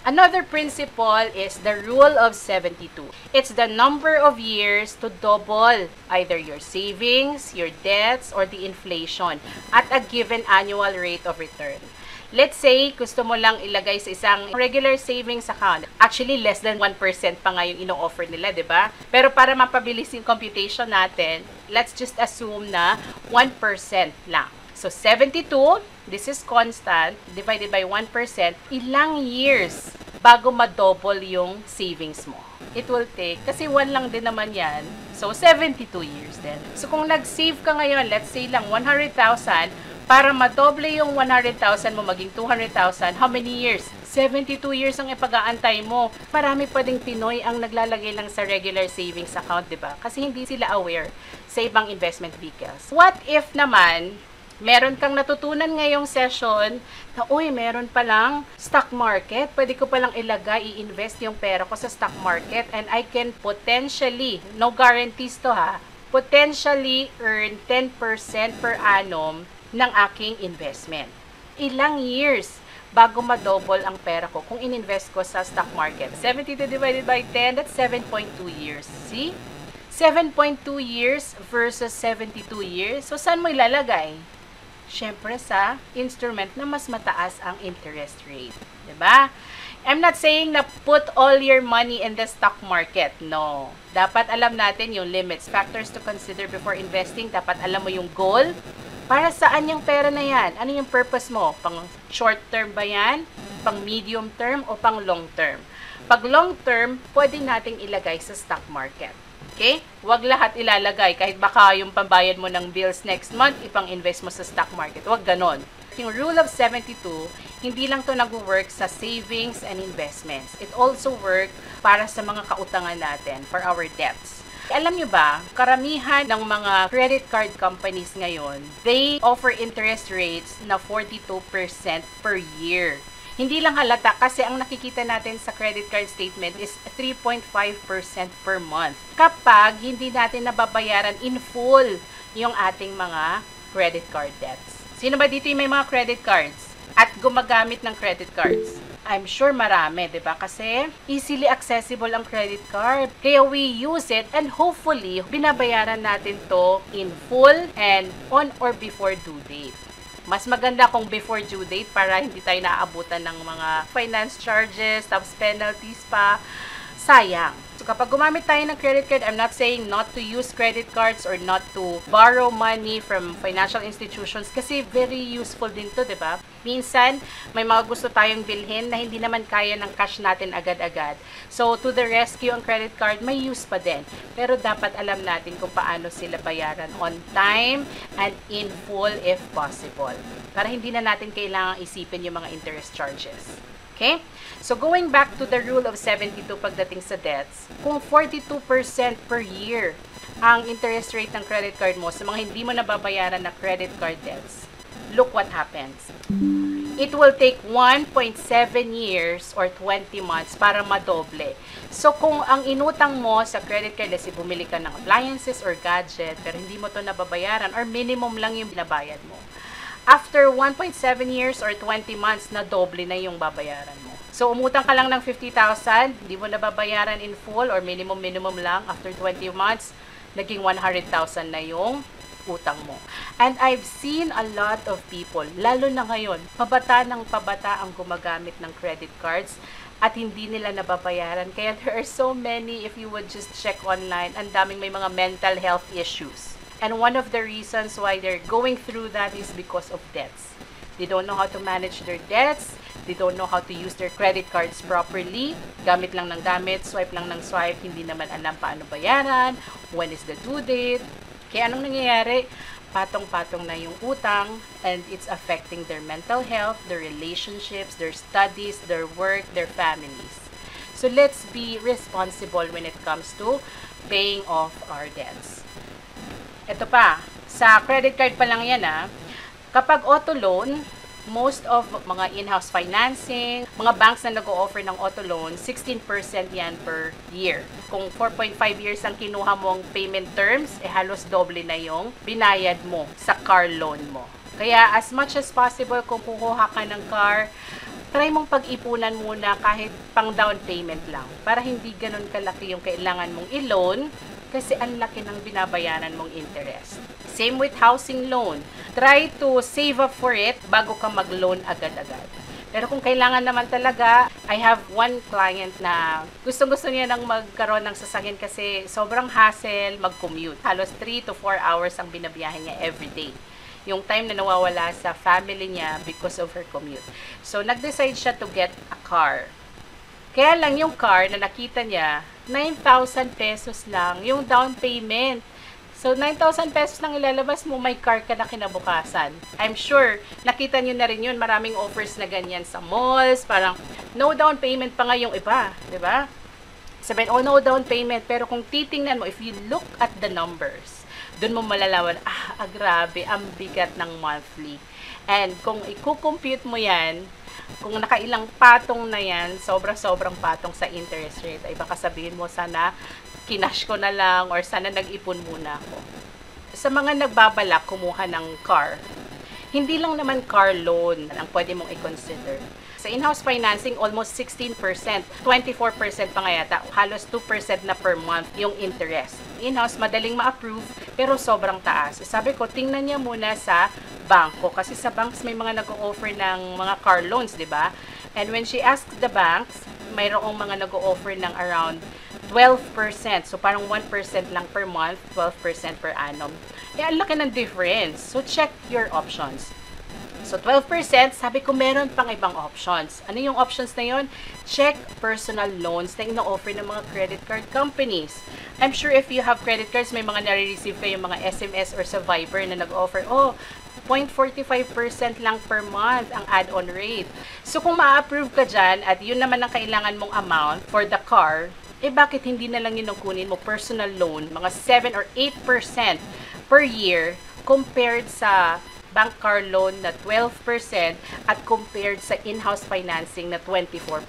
Another principle is the rule of 72. It's the number of years to double either your savings, your debts, or the inflation at a given annual rate of return. Let's say, gusto mo lang ilagay sa isang regular savings account. Actually, less than 1% pa nga yung ino-offer nila, di ba? Pero para mapabilis yung computation natin, let's just assume na 1% lang. So, 72, this is constant, divided by 1%, ilang years bago ma-double yung savings mo? It will take, kasi 1 lang din naman yan, so 72 years din. So, kung nag-save ka ngayon, let's say lang 100,000, para ma-double yung 100,000 mo maging 200,000, how many years? 72 years ang ipag-aantay mo. Marami pa ding Pinoy ang naglalagay lang sa regular savings account, di ba? Kasi hindi sila aware sa ibang investment vehicles. What if naman, meron kang natutunan ngayong session na, uy, meron palang stock market. Pwede ko palang ilagay, i-invest yung pera ko sa stock market and I can potentially, no guarantees to ha, potentially earn 10% per annum ng aking investment. Ilang years bago ma-double ang pera ko kung in-invest ko sa stock market? 72 divided by 10, that's 7.2 years. See? 7.2 years versus 72 years. So, saan mo ilalagay? Siyempre sa instrument na mas mataas ang interest rate. Diba? I'm not saying na put all your money in the stock market. No. Dapat alam natin yung limits, factors to consider before investing. Dapat alam mo yung goal. Para saan yung pera na yan? Ano yung purpose mo? Pang short term ba yan? Pang medium term o pang long term? Pag long term, pwede nating ilagay sa stock market. Okay? Huwag lahat ilalagay. Kahit baka yung pambayad mo ng bills next month, ipang-invest mo sa stock market. Huwag ganon. Yung rule of 72, hindi lang to nag-work sa savings and investments. It also work para sa mga kautangan natin, for our debts. Alam nyo ba, karamihan ng mga credit card companies ngayon, they offer interest rates na 42% per year. Hindi lang halata kasi ang nakikita natin sa credit card statement is 3.5% per month. Kapag hindi natin nababayaran in full yung ating mga credit card debts. Sino ba dito yung may mga credit cards at gumagamit ng credit cards? I'm sure marami, di ba? Kasi easily accessible ang credit card. Kaya we use it and hopefully binabayaran natin to in full and on or before due date. Mas maganda kung before due date para hindi tayo naaabutan ng mga finance charges, tapos penalties pa. Sayang. So kapag gumamit tayo ng credit card, I'm not saying not to use credit cards or not to borrow money from financial institutions kasi very useful din to, di ba? Minsan, may mga gusto tayong bilhin na hindi naman kaya ng cash natin agad-agad. So, to the rescue ang credit card, may use pa din. Pero dapat alam natin kung paano sila bayaran on time and in full if possible. Para hindi na natin kailangang isipin yung mga interest charges. Okay? So, going back to the rule of 72 pagdating sa debts, kung 42% per year ang interest rate ng credit card mo sa mga hindi mo nababayaran na credit card debts, look what happens. It will take 1.7 years or 20 months para madoble. So, kung ang inutang mo sa credit card, kasi bumili ka ng appliances or gadget, pero hindi mo to nababayaran or minimum lang yung binabayad mo, after 1.7 years or 20 months, na doble na yung babayaran mo. So, umutang ka lang ng 50,000, hindi mo nababayaran in full or minimum lang, after 20 months, naging 100,000 na yung utang mo. And I've seen a lot of people, lalo na ngayon, pabata ng pabata ang gumagamit ng credit cards at hindi nila nababayaran. Kaya there are so many, if you would just check online, ang daming may mga mental health issues. And one of the reasons why they're going through that is because of debts. They don't know how to manage their debts. They don't know how to use their credit cards properly. Gamit lang ng gamit, swipe lang ng swipe, hindi naman alam paano bayaran, when is the due date. Kaya anong nangyayari? Patong-patong na yung utang and it's affecting their mental health, their relationships, their studies, their work, their families. So let's be responsible when it comes to paying off our debts. Ito pa, sa credit card pa lang yan kapag auto loan, most of mga in-house financing, mga banks na nag-o-offer ng auto loan, 16% yan per year. Kung 4.5 years ang kinuha mong payment terms, halos doble na yung binayad mo sa car loan mo. Kaya as much as possible, kung kukuha ka ng car, try mong pag-ipunan muna kahit pang down payment lang para hindi ganun kalaki yung kailangan mong i-loan kasi ang laki ng binabayaran mong interest. Same with housing loan. Try to save up for it bago ka mag-loan agad-agad. Pero kung kailangan naman talaga, I have one client na gustong-gusto niya nang magkaroon ng sasakyan kasi sobrang hassle mag-commute. Halos 3 to 4 hours ang binabiyahe niya everyday. Yung time na nawawala sa family niya because of her commute. So, nag-decide siya to get a car. Kaya lang yung car na nakita niya, 9,000 pesos lang yung down payment. So, 9,000 pesos lang ilalabas mo, may car ka na kinabukasan. I'm sure, nakita nyo na rin yun. Maraming offers na ganyan sa malls. Parang, no down payment pa nga yung iba. Diba? Sabihin, oh, no down payment. Pero kung titingnan mo, if you look at the numbers, dun mo malalaman, grabe, ang bigat ng monthly. And kung i-compute mo yan, kung nakailang patong na yan, sobrang patong sa interest rate, ay baka sabihin mo, sana kinash ko na lang or sana nag-ipon muna ako. Sa mga nagbabalak kumuha ng car, hindi lang naman car loan ang pwede mong i-consider. Sa in-house financing, almost 16%, 24% pa nga yata, halos 2% na per month yung interest. In-house, madaling ma-approve, pero sobrang taas. Sabi ko, tingnan niya muna sa bangko, kasi sa banks may mga nag-o-offer ng mga car loans, di ba? And when she asked the banks, mayroong mga nag-o-offer ng around 12%. So, parang 1% lang per month, 12% per annum. Ang laki ng difference. So, check your options. So, 12%, sabi ko meron pang ibang options. Ano yung options na yun? Check personal loans na ino-offer ng mga credit card companies. I'm sure if you have credit cards, may mga nare-receive kayo mga SMS or sa Viber na nag-offer, 0.45% lang per month ang add-on rate. So, kung ma-approve ka dyan at yun naman ang kailangan mong amount for the car, bakit hindi na lang yun ang kunin mo personal loan, mga 7 or 8% per year compared sa bank car loan na 12% at compared sa in-house financing na 24%.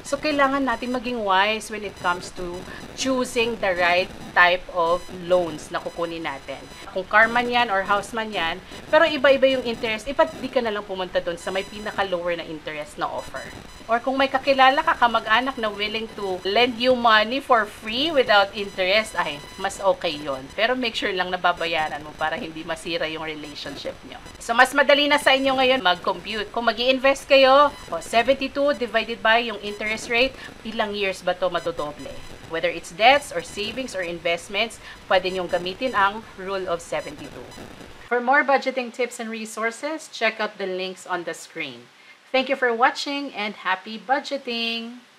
So, kailangan natin maging wise when it comes to choosing the right type of loans na kukunin natin. Kung car man yan or house man yan, pero iba-iba yung interest, ba't di ka na lang pumunta doon sa may pinaka-lower na interest na offer? Or kung may kakilala ka, kamag-anak na willing to lend you money for free without interest, mas okay yon. Pero make sure lang nababayaran mo para hindi masira yung relationship nyo. So, mas madali na sa inyo ngayon mag-compute. Kung mag-i-invest kayo, 72 divided by yung interest rate, ilang years ba to madodoble? Whether it's debts or savings or investments, pwede nyong gamitin ang Rule of 72. For more budgeting tips and resources, check out the links on the screen. Thank you for watching and happy budgeting!